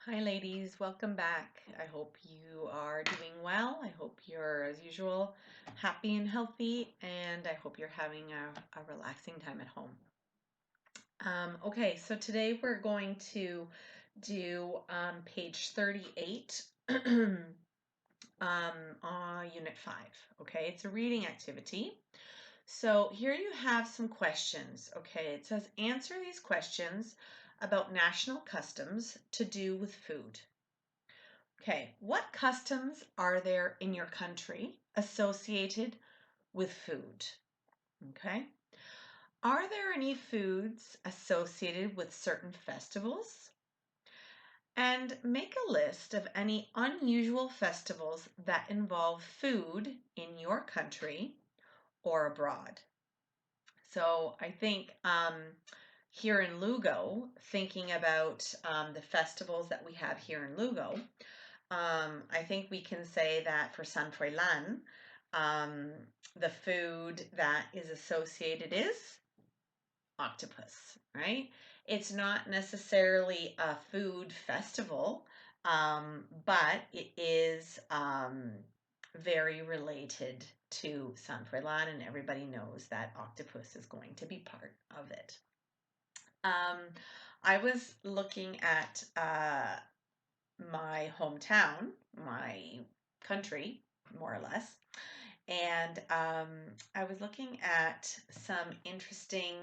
Hi, ladies. Welcome back. I hope you are doing well. I hope you're, as usual, happy and healthy, and I hope you're having a relaxing time at home. Okay, so today we're going to do page 38 on Unit 5. Okay, it's a reading activity. So here you have some questions. Okay, it says answer these questions about national customs to do with food. Okay, what customs are there in your country associated with food? Okay, are there any foods associated with certain festivals? And make a list of any unusual festivals that involve food in your country or abroad. So I think here in Lugo, thinking about the festivals that we have here in Lugo, I think we can say that for San Froilan, um, the food that is associated is octopus, right? It's not necessarily a food festival, but it is very related to San Froilan, and everybody knows that octopus is going to be part of it. Um, I was looking at my hometown, my country, more or less. And I was looking at some interesting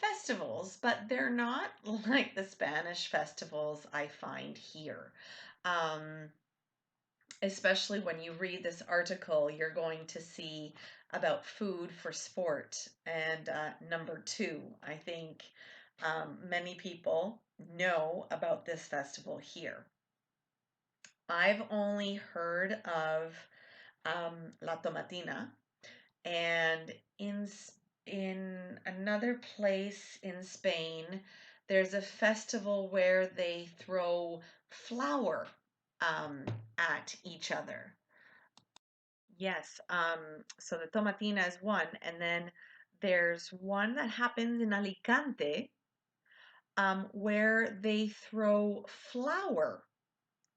festivals, but they're not like the Spanish festivals I find here. Um, Especially when you read this article, you're going to see about food for sport. And number two, I think many people know about this festival here. I've only heard of La Tomatina, and in another place in Spain, there's a festival where they throw flour at each other. Yes, so the Tomatina is one, and then there's one that happens in Alicante where they throw flour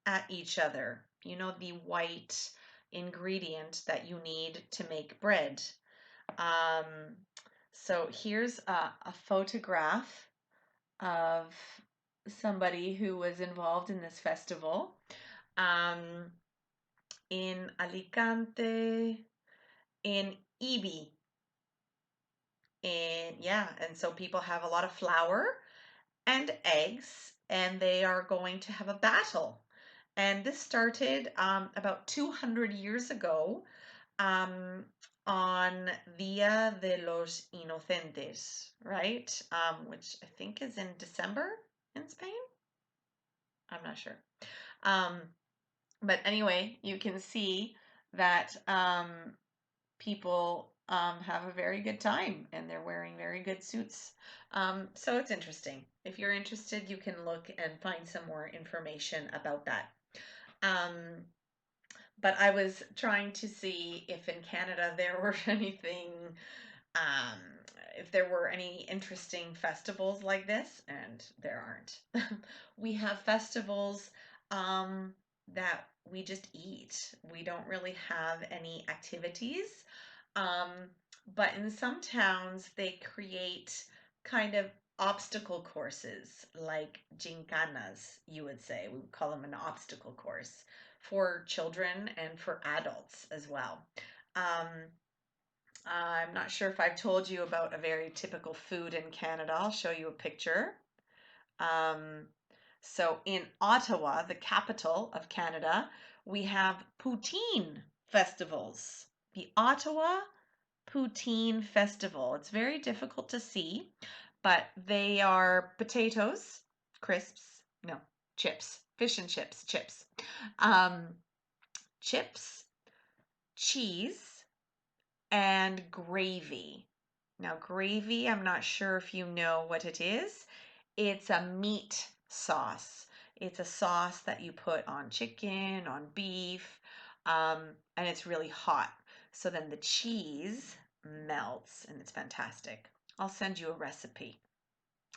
at each other. You know, the white ingredient that you need to make bread. Um, so here's a photograph of somebody who was involved in this festival um, in Alicante, in Ibi. And yeah, and so people have a lot of flour and eggs, and they are going to have a battle. And this started about 200 years ago um, on Dia de los Inocentes, right? Which I think is in December in Spain. I'm not sure. Um, but anyway, you can see that people have a very good time and they're wearing very good suits. So it's interesting. If you're interested, you can look and find some more information about that. Um, but I was trying to see if in Canada there were anything, um, if there were any interesting festivals like this, and there aren't. We have festivals um, that we just eat. We don't really have any activities. Um, but in some towns, they create kind of obstacle courses like gincanas, you would say. We would call them an obstacle course for children and for adults as well. Um, I'm not sure if I've told you about a very typical food in Canada. I'll show you a picture. Um, so in Ottawa, the capital of Canada, we have poutine festivals. The Ottawa Poutine Festival. It's very difficult to see, but they are potatoes, crisps, no, chips, fish and chips, um, chips, cheese, and gravy. Now, gravy, I'm not sure if you know what it is. It's a meat sauce. It's a sauce that you put on chicken, on beef, and it's really hot. So then the cheese melts and it's fantastic. I'll send you a recipe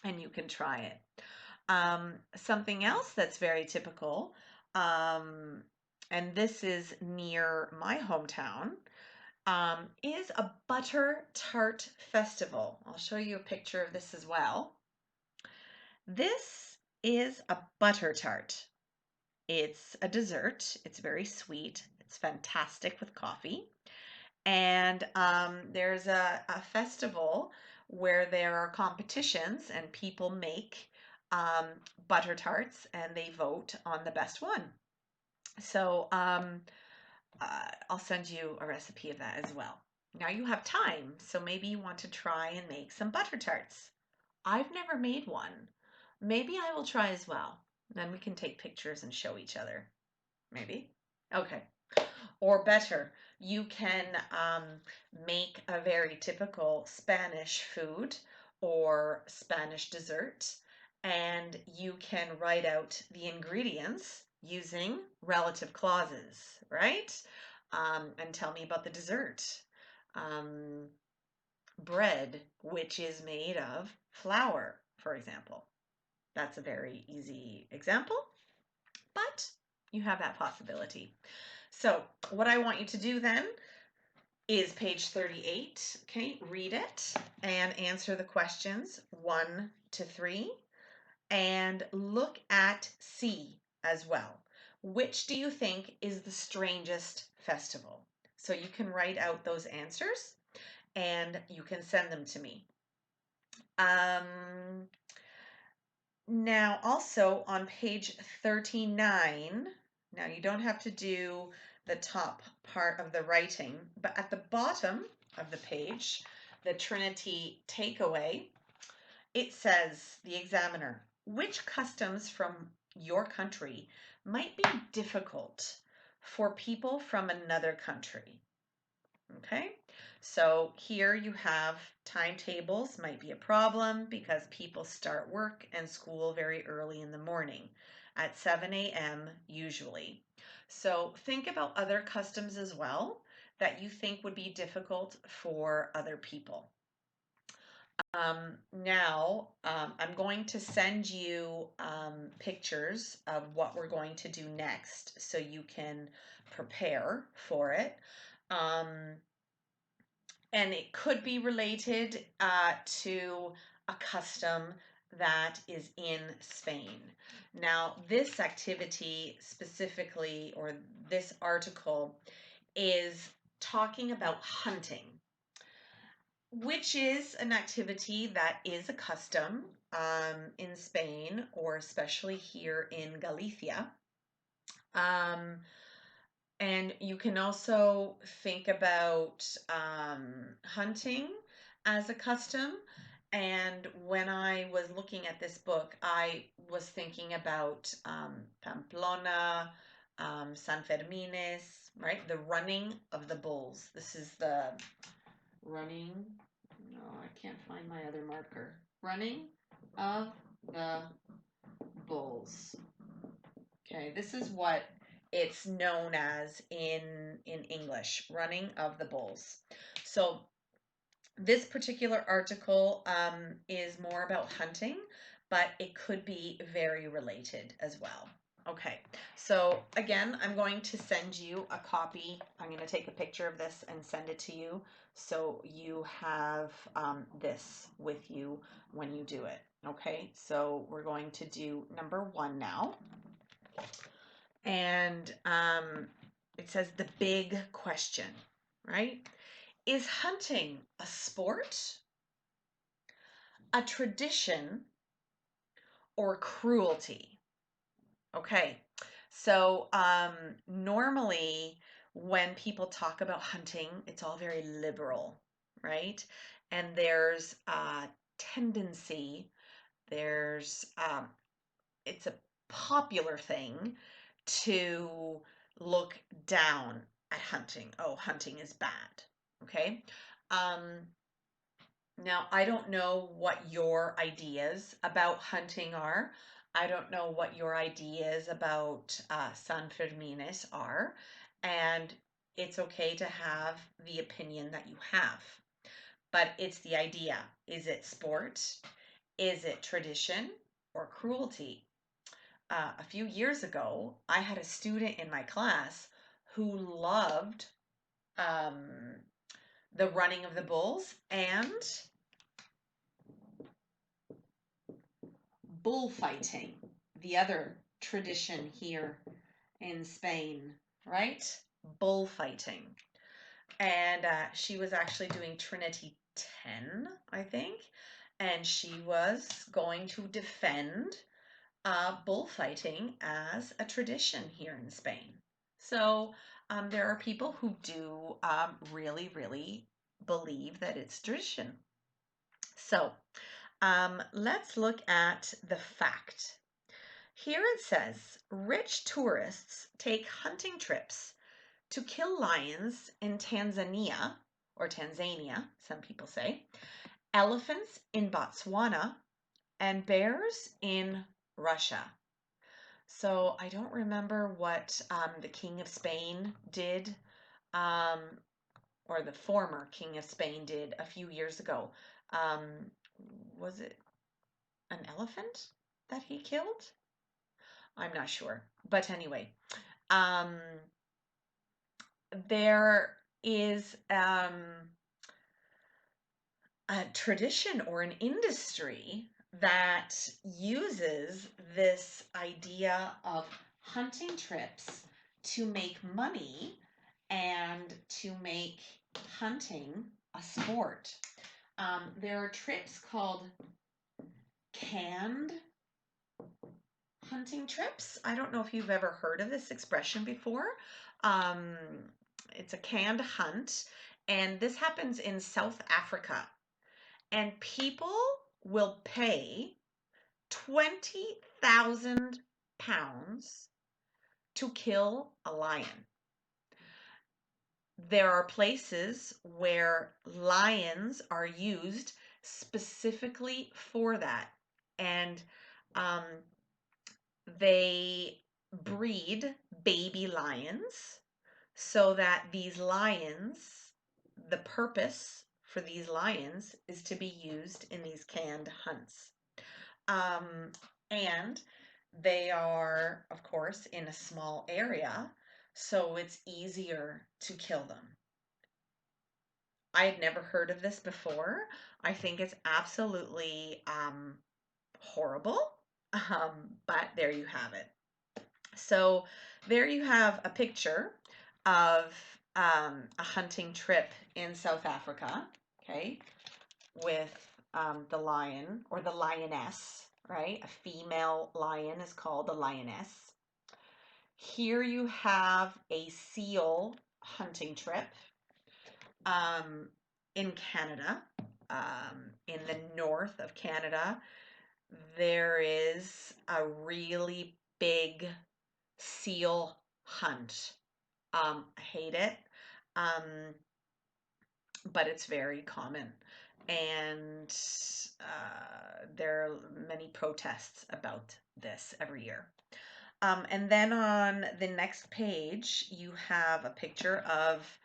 and you can try it. Something else that's very typical, um, and this is near my hometown, is a butter tart festival. I'll show you a picture of this as well. This is a butter tart. It's a dessert. It's very sweet. It's fantastic with coffee. And there's a festival where there are competitions and people make um, butter tarts and they vote on the best one. So I'll send you a recipe of that as well. Now you have time, so maybe you want to try and make some butter tarts. I've never made one. Maybe I will try as well. Then we can take pictures and show each other. Maybe. Okay. Or better, you can make a very typical Spanish food or Spanish dessert, and you can write out the ingredients using relative clauses, right? And tell me about the dessert. Um, Bread, which is made of flour, for example. That's a very easy example, but you have that possibility. So what I want you to do then is page 38. Okay, read it and answer the questions 1 to 3 and look at C as well. Which do you think is the strangest festival? So you can write out those answers and you can send them to me. Now, also on page 39, now you don't have to do the top part of the writing, but at the bottom of the page, the Trinity takeaway, it says, the examiner, which customs from your country might be difficult for people from another country? Okay, so here you have timetables might be a problem because people start work and school very early in the morning at 7 a.m. usually. So think about other customs as well that you think would be difficult for other people. I'm going to send you pictures of what we're going to do next so you can prepare for it. Um, and it could be related to a custom that is in Spain. Now, this activity specifically, or this article, is talking about hunting, which is an activity that is a custom in Spain, or especially here in Galicia. Um, And you can also think about hunting as a custom. And when I was looking at this book, I was thinking about Pamplona, San Fermines, right? The running of the bulls. This is the running. No, I can't find my other marker. Running of the bulls. Okay, this is what it's known as in English, running of the bulls. So this particular article is more about hunting, but it could be very related as well. Okay, so again, I'm going to send you a copy. I'm going to take a picture of this and send it to you so you have this with you when you do it. Okay, so we're going to do number 1 now. And it says the big question, right? Is hunting a sport, a tradition, or cruelty? Okay, so normally when people talk about hunting, it's all very liberal, right? And there's a tendency, there's it's a popular thing to look down at hunting. Oh, hunting is bad. Okay. Um, Now, I don't know what your ideas about hunting are. I don't know what your ideas about San Fermines are. And it's okay to have the opinion that you have. But it's the idea. Is it sport? Is it tradition? or cruelty. A few years ago, I had a student in my class who loved um, the running of the bulls and bullfighting, the other tradition here in Spain, right? Bullfighting. And she was actually doing Trinity 10, I think, and she was going to defend bullfighting as a tradition here in Spain. So there are people who do really, really believe that it's tradition. So let's look at the fact. Here it says rich tourists take hunting trips to kill lions in Tanzania, or Tanzania, some people say, elephants in Botswana, and bears in Russia. So I don't remember what the King of Spain did, um, or the former King of Spain did a few years ago. Um, was it an elephant that he killed? I'm not sure. But anyway, um, there is a tradition or an industry that uses this idea of hunting trips to make money and to make hunting a sport. There are trips called canned hunting trips. I don't know if you've ever heard of this expression before. Um, it's a canned hunt, and this happens in South Africa. And people will pay 20,000 pounds to kill a lion. There are places where lions are used specifically for that. And um, they breed baby lions so that these lions, the purpose for these lions is to be used in these canned hunts. Um, and they are, of course, in a small area, so it's easier to kill them. I had never heard of this before. I think it's absolutely horrible, but there you have it. So there you have a picture of a hunting trip in South Africa, okay, with the lion or the lioness, right? A female lion is called a lioness. Here you have a seal hunting trip um, in Canada. In the north of Canada, there is a really big seal hunt. I hate it, um, but it's very common. And there are many protests about this every year. And then on the next page, you have a picture of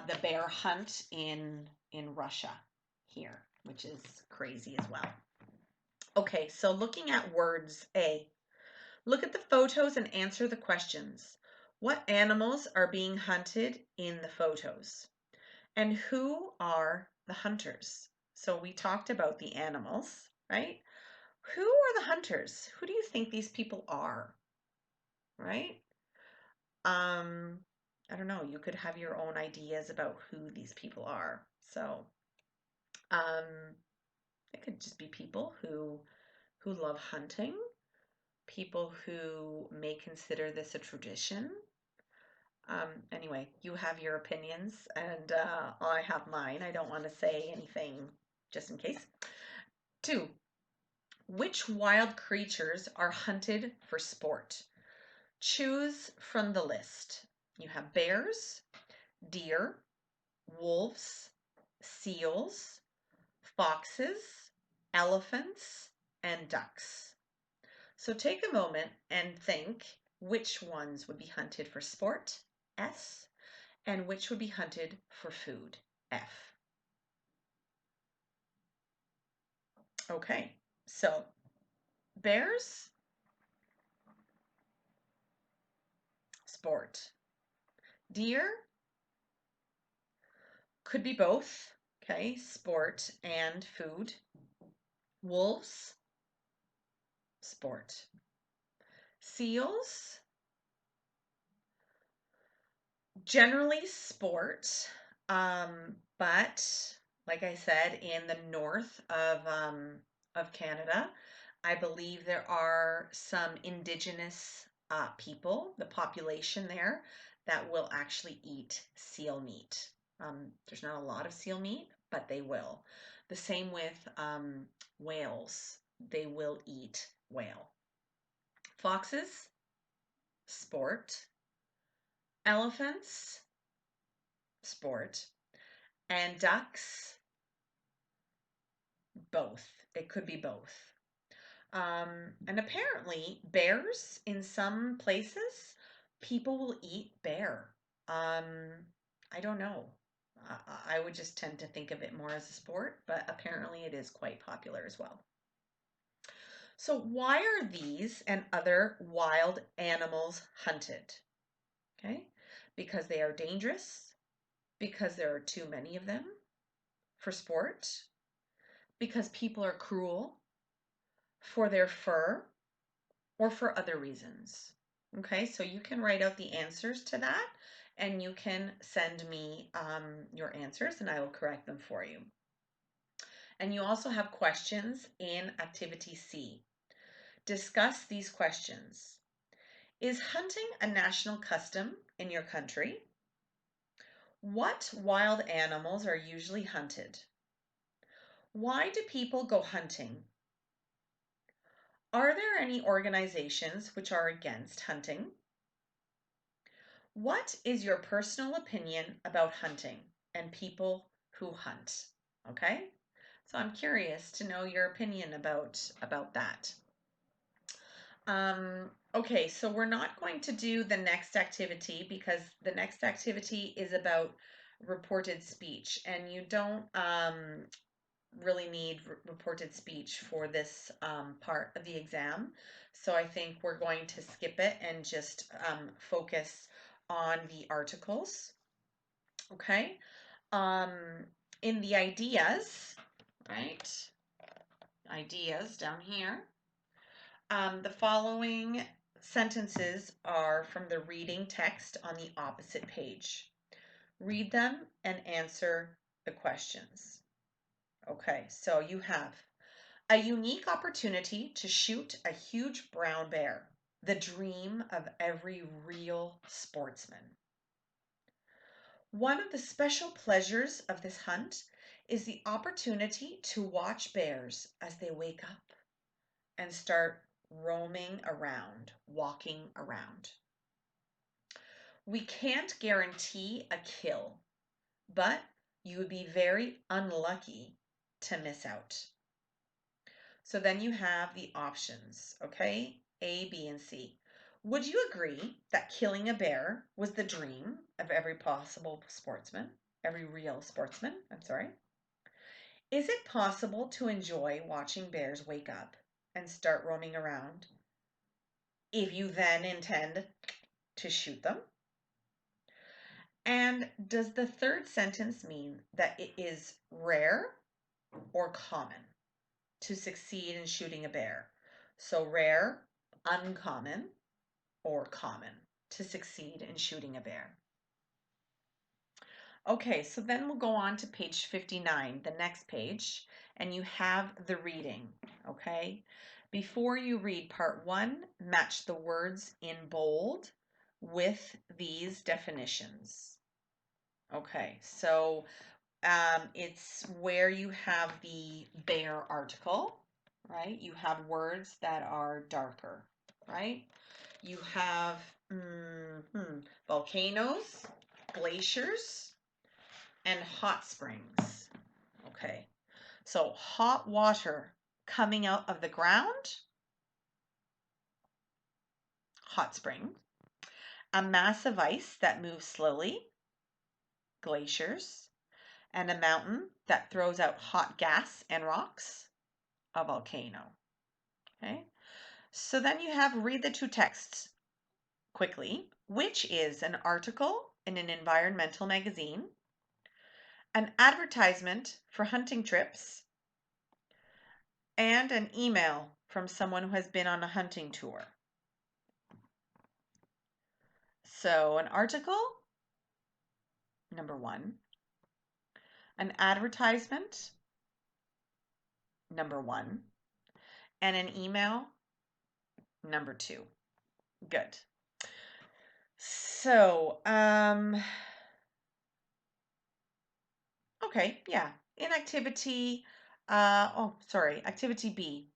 the bear hunt in Russia here, which is crazy as well. Okay, so looking at words, A. Look at the photos and answer the questions. What animals are being hunted in the photos? And who are the hunters? So we talked about the animals, right? Who are the hunters? Who do you think these people are? Right? Um, I don't know. You could have your own ideas about who these people are. So, um, it could just be people who love hunting, people who may consider this a tradition. Anyway, you have your opinions, and I have mine. I don't want to say anything just in case. 2. Which wild creatures are hunted for sport? Choose from the list. You have bears, deer, wolves, seals, foxes, elephants, and ducks. So take a moment and think which ones would be hunted for sport, S, and which would be hunted for food, F. Okay, so Bears, sport. Deer, could be both. Okay, sport and food. Wolves, sport. Seals, generally sport, but like I said, in the north of Canada, I believe there are some indigenous people, the population there, that will actually eat seal meat. There's not a lot of seal meat, but they will. The same with whales. They will eat whale. Foxes, sport. Elephants, sport. And ducks, both. It could be both. And apparently, bears in some places, people will eat bear. Um, I don't know. I would just tend to think of it more as a sport, but apparently it is quite popular as well. So, why are these and other wild animals hunted? Okay, because they are dangerous, because there are too many of them, for sport, because people are cruel, for their fur, or for other reasons. Okay, so you can write out the answers to that and you can send me your answers and I will correct them for you. And you also have questions in Activity C. Discuss these questions. Is hunting a national custom in your country? What wild animals are usually hunted? Why do people go hunting? Are there any organizations which are against hunting? What is your personal opinion about hunting and people who hunt? Okay? So I'm curious to know your opinion about that. Okay, so we're not going to do the next activity because the next activity is about reported speech and you don't really need reported speech for this part of the exam. So I think we're going to skip it and just focus on the articles. Okay. Um, in the ideas, right? Ideas down here. The following sentences are from the reading text on the opposite page. Read them and answer the questions. Okay, so you have a unique opportunity to shoot a huge brown bear, the dream of every real sportsman. One of the special pleasures of this hunt is the opportunity to watch bears as they wake up and start roaming around, walking around. We can't guarantee a kill, but you would be very unlucky to miss out. So then you have the options, okay? A, B, and C. Would you agree that killing a bear was the dream of every possible sportsman, every real sportsman? I'm sorry. Is it possible to enjoy watching bears wake up and start roaming around if you then intend to shoot them? And does the third sentence mean that it is rare or common to succeed in shooting a bear? So rare, uncommon, or common to succeed in shooting a bear. Okay, so then we'll go on to page 59, the next page, and you have the reading, okay? Before you read part 1, match the words in bold with these definitions. Okay, so it's where you have the bear article, right? You have words that are darker, right? You have volcanoes, glaciers, and hot springs. Okay, so hot water coming out of the ground, hot spring. A mass of ice that moves slowly, glaciers. And a mountain that throws out hot gas and rocks, a volcano. Okay, So then you have read the two texts quickly, which is an article in an environmental magazine, an advertisement for hunting trips, and an email from someone who has been on a hunting tour. So an article, number one, an advertisement, number one, and an email, number two. Good. So, okay, yeah. In activity, activity B.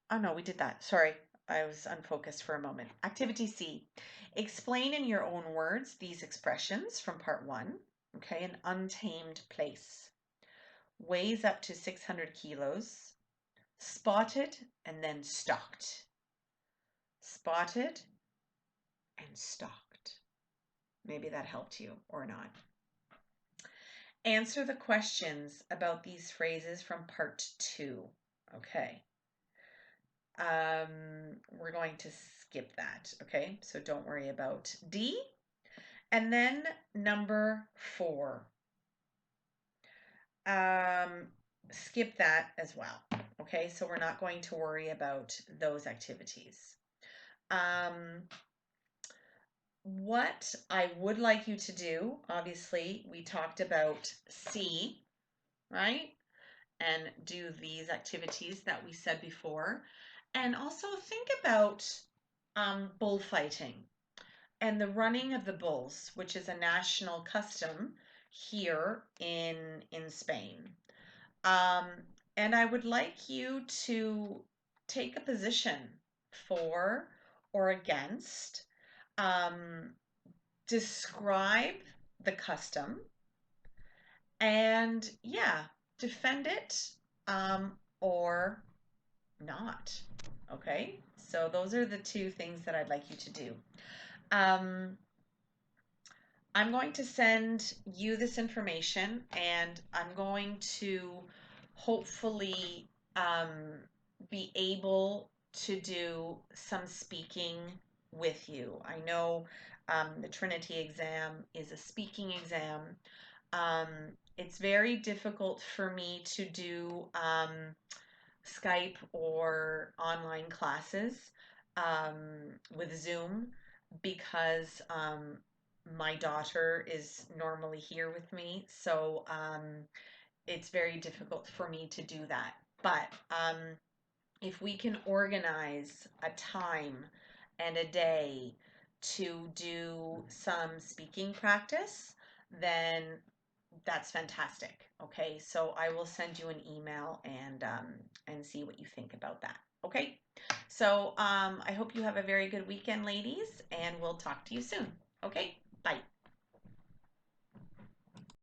Oh no, we did that. Sorry, I was unfocused for a moment. Activity C. Explain in your own words these expressions from part one. Okay, an untamed place. Weighs up to 600 kilos. Spotted and then stalked. Spotted and stalked. Maybe that helped you or not. Answer the questions about these phrases from part two. Okay. We're going to skip that. Okay. So don't worry about D. And then number 4. Skip that as well. Okay. So we're not going to worry about those activities. What I would like you to do, obviously, we talked about C, right? And do these activities that we said before. And also think about bullfighting and the running of the bulls, which is a national custom here in Spain. Um, and I would like you to take a position for or against. Describe the custom and yeah, defend it or not. Okay, so those are the two things that I'd like you to do. I'm going to send you this information and I'm going to hopefully be able to do some speaking with you. I know the Trinity exam is a speaking exam. Um, it's very difficult for me to do Skype or online classes with Zoom because my daughter is normally here with me. So it's very difficult for me to do that. But if we can organize a time and a day to do some speaking practice, then that's fantastic. Okay, so I will send you an email and see what you think about that. Okay, so I hope you have a very good weekend, ladies, and we'll talk to you soon. Okay, bye.